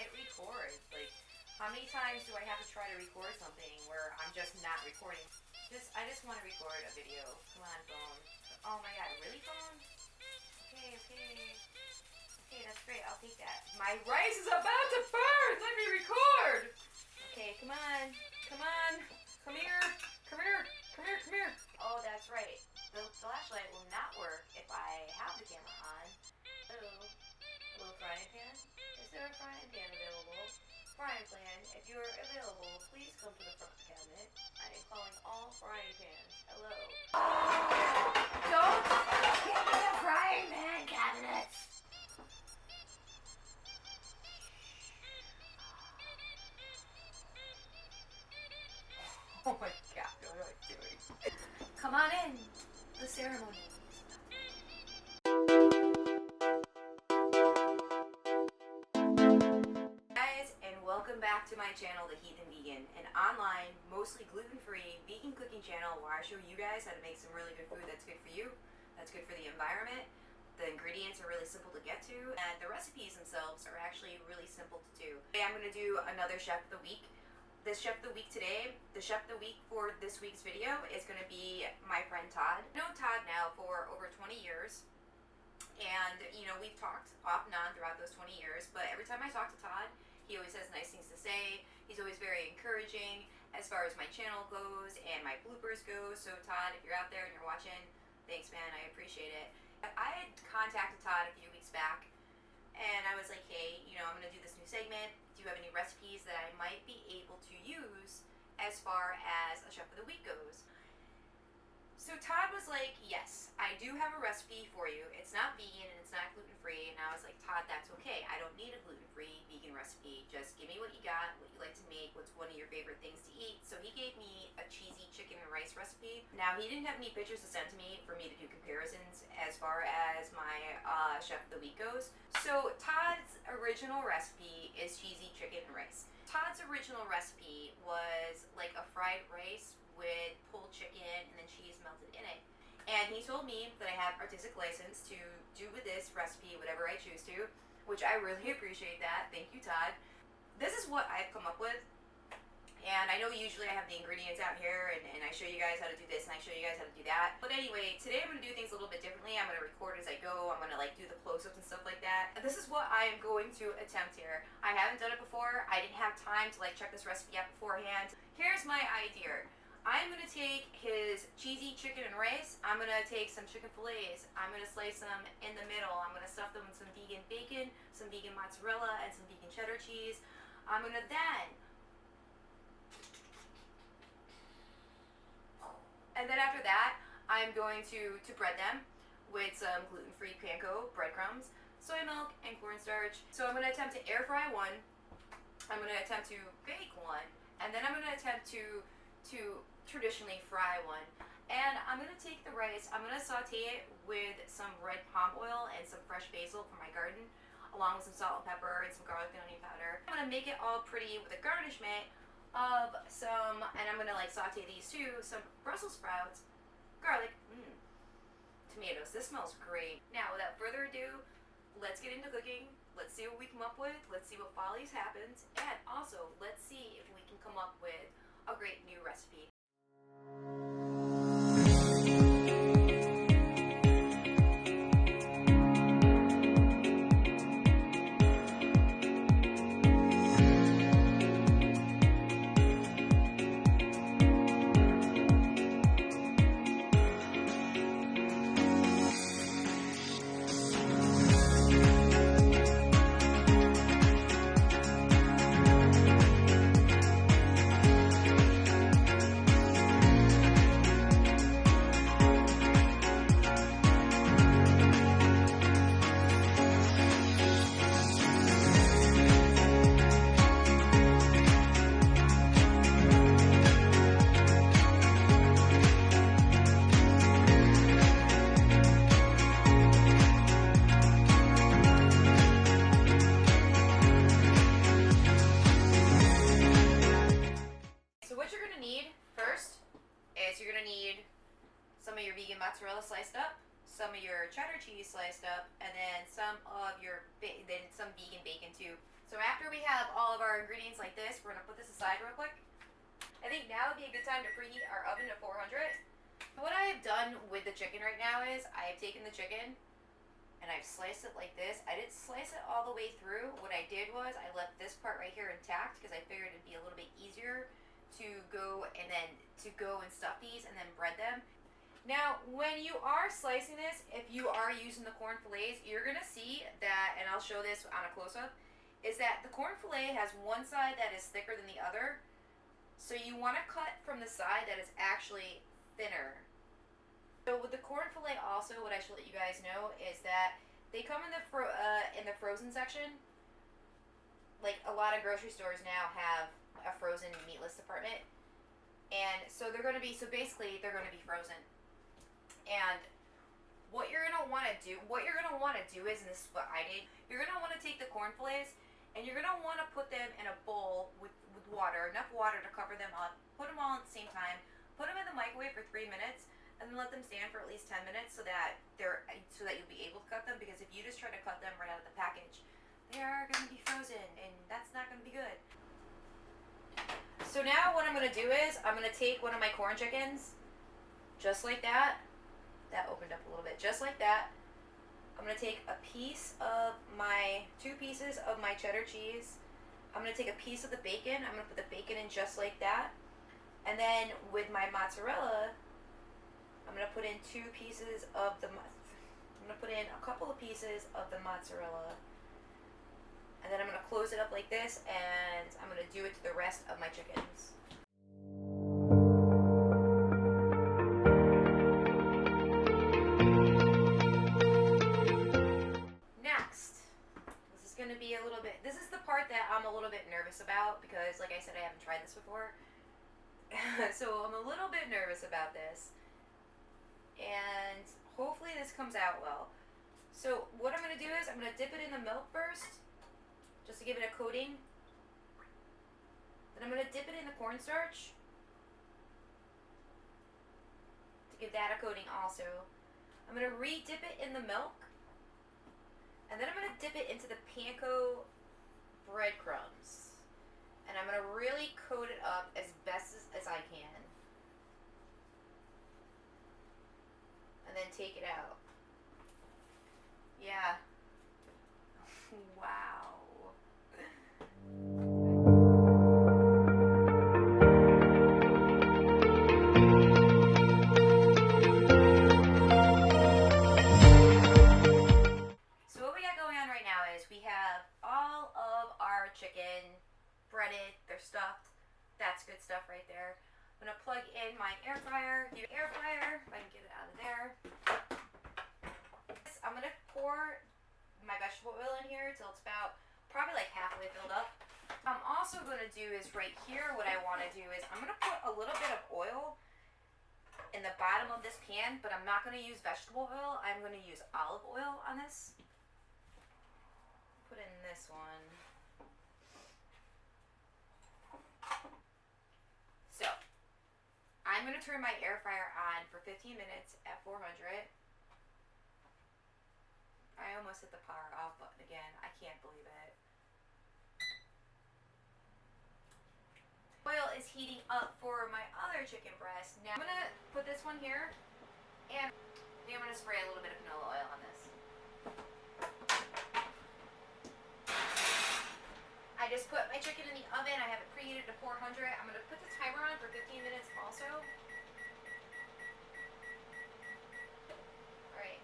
hit record. Like, how many times do I have to try to record something where I'm just not recording? I just want to record a video. Come on, phone. Oh my god, really, phone? Okay, that's great. I'll take that. My rice is about to burn! Let me record! Okay, come on. Come here. Oh, that's right. The flashlight will not work if I have the camera on. Hello, frying pan? Is there a frying pan available? Frying pan, if you're available, please come to the front cabinet. I am calling all frying pans. Hello. Don't give me the frying pan cabinets! Oh my god, what am I doing? Come on in. The ceremony. Guys, and welcome back to my channel, The Heathen Vegan, an online, mostly gluten-free vegan cooking channel where I show you guys how to make some really good food that's good for you, that's good for the environment. The ingredients are really simple to get to, and the recipes themselves are actually really simple to do. Today I'm going to do another Chef of the Week. This Chef of the Week today, the Chef of the Week for this week's video is going to be my friend Todd. I've known Todd now for over 20 years, and you know, we've talked off and on throughout those 20 years, but every time I talk to Todd, he always has nice things to say. He's always very encouraging as far as my channel goes and my bloopers go. So Todd, if you're out there and you're watching, thanks man, I appreciate it. I had contacted Todd a few weeks back, and I was like, hey, you know, I'm going to do this new segment. Do you have any recipes that I might be able to use as far as a Chef of the Week goes? So Todd was like, yes, I do have a recipe for you. It's not vegan and it's not gluten-free. And I was like, Todd, that's okay. I don't need a gluten-free vegan recipe. Just give me what you got, what you like to make, what's one of your favorite things to eat. So he gave me a cheesy chicken and rice recipe. Now, he didn't have any pictures to send to me for me to do comparisons as far as my Chef of the Week goes. So Todd's original recipe is cheesy chicken and rice. Todd's original recipe was like a fried rice with pulled chicken and then cheese melted in it. And he told me that I have artistic license to do with this recipe whatever I choose to, which I really appreciate that. Thank you, Todd. This is what I've come up with. And I know usually I have the ingredients out here and I show you guys how to do this and I show you guys how to do that. But anyway, today I'm going to do things a little bit differently. I'm going to record as I go. I'm going to like do the close-ups and stuff like that. And this is what I am going to attempt here. I haven't done it before. I didn't have time to like check this recipe out beforehand. Here's my idea. I'm going to take his cheesy chicken and rice. I'm going to take some chicken fillets. I'm going to slice them in the middle. I'm going to stuff them with some vegan bacon, some vegan mozzarella, and some vegan cheddar cheese. I'm going to then after that, I'm going to bread them with some gluten-free panko breadcrumbs, soy milk, and cornstarch. So I'm going to attempt to air fry one. I'm going to attempt to bake one. And then I'm going to attempt to traditionally fry one. And I'm going to take the rice, I'm going to saute it with some red palm oil and some fresh basil from my garden, along with some salt and pepper and some garlic and onion powder. I'm going to make it all pretty with a garnishment of some, and I'm going to like saute these too, some Brussels sprouts, garlic, tomatoes. This smells great. Now, without further ado, let's get into cooking. Let's see what we come up with. Let's see what follies happens. And also, let's see if we can come up with a great new recipe. Some of your vegan mozzarella sliced up, some of your cheddar cheese sliced up, and then some of your some vegan bacon too. So after we have all of our ingredients like this. We're gonna put this aside real quick. I think now would be a good time to preheat our oven to 400. What I have done with the chicken right now is I have taken the chicken and I've sliced it like this. I didn't slice it all the way through. What I did was I left this part right here intact because I figured it'd be a little bit easier to go and stuff these and then bread them. Now, when you are slicing this, if you are using the corn fillets, you're gonna see that, and I'll show this on a close-up, is that the corn fillet has one side that is thicker than the other. So you want to cut from the side that is actually thinner. So with the corn fillet also, what I should let you guys know is that they come in the frozen section. Like a lot of grocery stores now have a frozen meatless department. And so they're going to be, basically they're going to be frozen. And what you're going to want to do is, and this is what I did, you're going to want to take the corn fillets and you're going to want to put them in a bowl with water, enough water to cover them up, put them all at the same time, put them in the microwave for 3 minutes, and then let them stand for at least 10 minutes so that you'll be able to cut them, because if you just try to cut them right out of the package, they are going to be frozen, and that's not going to be good. So now what I'm going to do is, I'm going to take one of my corn chickens, just like that. That opened up a little bit, just like that. I'm going to take a piece of my, 2 pieces of my cheddar cheese. I'm going to take a piece of the bacon. I'm going to put the bacon in just like that. And then with my mozzarella, I'm going to put in 2 pieces of the, I'm going to put in a couple of pieces of the mozzarella. And then I'm going to close it up like this, and I'm going to do it to the rest of my chickens. This is the part that I'm a little bit nervous about because, like I said, I haven't tried this before. So I'm a little bit nervous about this. And hopefully this comes out well. So what I'm going to do is I'm going to dip it in the milk first, just to give it a coating. Then I'm going to dip it in the cornstarch to give that a coating also. I'm going to re-dip it in the milk. And then I'm going to dip it into the panko breadcrumbs. And I'm going to really coat it up as best as I can. And then take it out. Yeah. Wow. Breaded, they're stuffed. That's good stuff right there. I'm gonna plug in my air fryer. If I can get it out of there. I'm gonna pour my vegetable oil in here till it's about probably like halfway filled up. I'm also gonna do is right here, what I wanna do is I'm gonna put a little bit of oil in the bottom of this pan, but I'm not gonna use vegetable oil. I'm gonna use olive oil on this. Put in this one. So, I'm going to turn my air fryer on for 15 minutes at 400. I almost hit the power off button again. I can't believe it. Oil is heating up for my other chicken breast. Now, I'm going to put this one here, and I think I'm going to spray a little bit of canola oil on this. I just put my chicken in the oven. I have it preheated to 400. I'm going to put the timer on for 15 minutes also. Alright.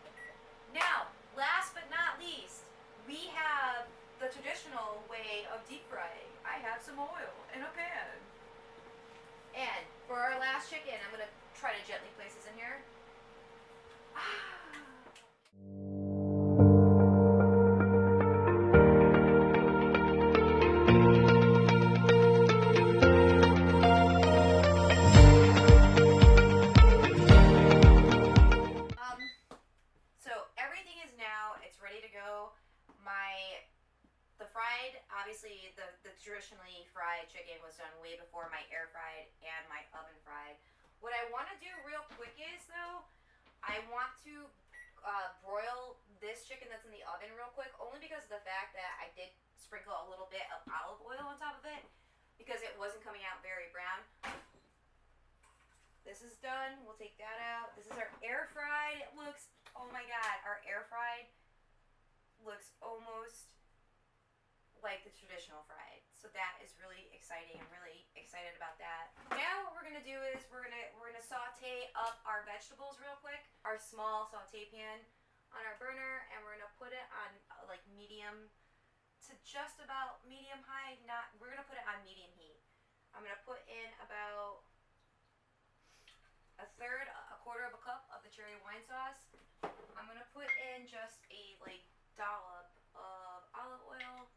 Now, last but not least, we have the traditional way of deep frying. I have some oil in a pan. And for our last chicken, I'm going to try to gently place this in here. Obviously, the traditionally fried chicken was done way before my air fried and my oven fried. What I want to do real quick is, though, I want to broil this chicken that's in the oven real quick, only because of the fact that I did sprinkle a little bit of olive oil on top. top of it because it wasn't coming out very brown. This is done. We'll take that out. This is our air fried. It looks, oh my god, our air fried looks almost like the traditional fried. So that is really exciting. I'm really excited about that. Now what we're gonna do is we're gonna saute up our vegetables real quick. Our small saute pan on our burner, and we're gonna put it on like medium to just about medium high. We're gonna put it on medium heat. I'm gonna put in about a quarter of a cup of the cherry wine sauce. I'm gonna put in just a like dollop of olive oil.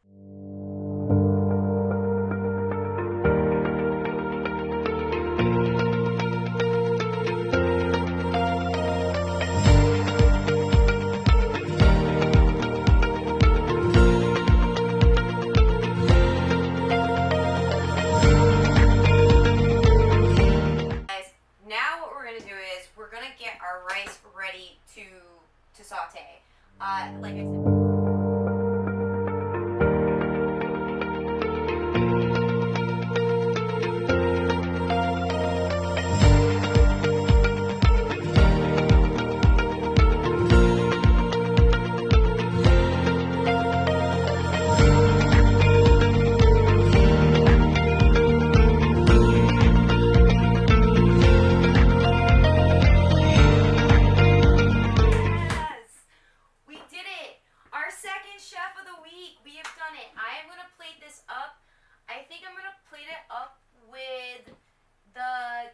To saute. Like I said.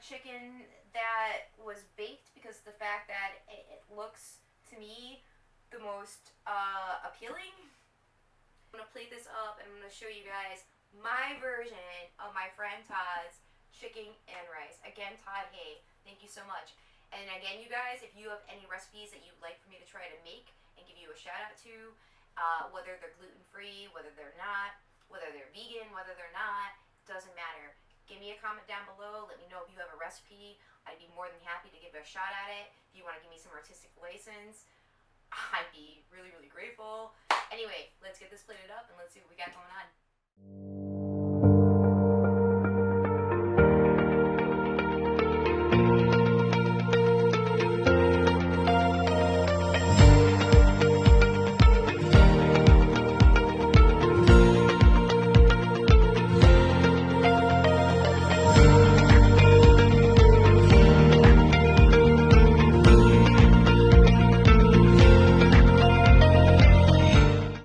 Chicken that was baked because the fact that it looks to me the most appealing. I'm gonna plate this up and I'm gonna show you guys my version of my friend Todd's chicken and rice. Again, Todd, hey, thank you so much. And again, you guys, if you have any recipes that you'd like for me to try to make and give you a shout out to, whether they're gluten free, whether they're not, whether they're vegan, whether they're not, doesn't matter. Give me a comment down below. Let me know if you have a recipe. I'd be more than happy to give a shot at it. If you want to give me some artistic license, I'd be really, really grateful. Anyway, let's get this plated up and let's see what we got going on.